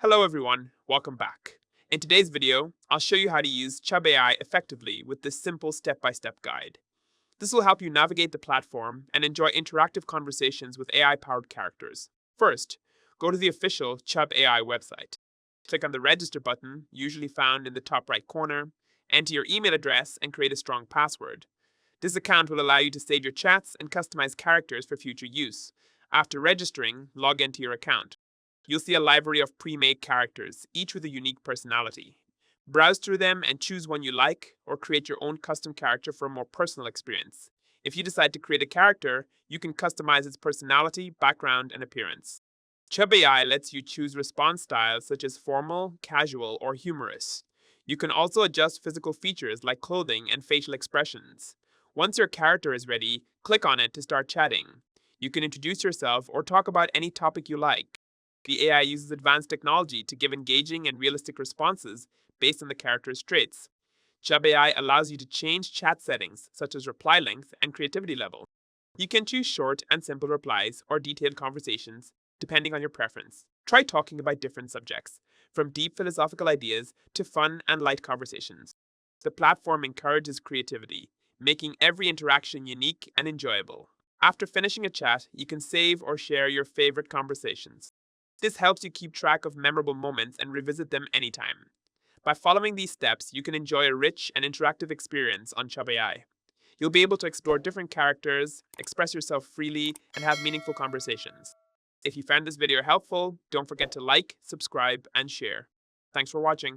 Hello everyone, welcome back. In today's video, I'll show you how to use Chub AI effectively with this simple step-by-step guide. This will help you navigate the platform and enjoy interactive conversations with AI-powered characters. First, go to the official Chub AI website. Click on the register button, usually found in the top right corner, enter your email address and create a strong password. This account will allow you to save your chats and customize characters for future use. After registering, log into your account. You'll see a library of pre-made characters, each with a unique personality. Browse through them and choose one you like, or create your own custom character for a more personal experience. If you decide to create a character, you can customize its personality, background, and appearance. Chub AI lets you choose response styles such as formal, casual, or humorous. You can also adjust physical features like clothing and facial expressions. Once your character is ready, click on it to start chatting. You can introduce yourself or talk about any topic you like. The AI uses advanced technology to give engaging and realistic responses based on the character's traits. Chub AI allows you to change chat settings such as reply length and creativity level. You can choose short and simple replies or detailed conversations depending on your preference. Try talking about different subjects, from deep philosophical ideas to fun and light conversations. The platform encourages creativity, making every interaction unique and enjoyable. After finishing a chat, you can save or share your favorite conversations. This helps you keep track of memorable moments and revisit them anytime. By following these steps, you can enjoy a rich and interactive experience on Chub AI. You'll be able to explore different characters, express yourself freely, and have meaningful conversations. If you found this video helpful, don't forget to like, subscribe, and share. Thanks for watching.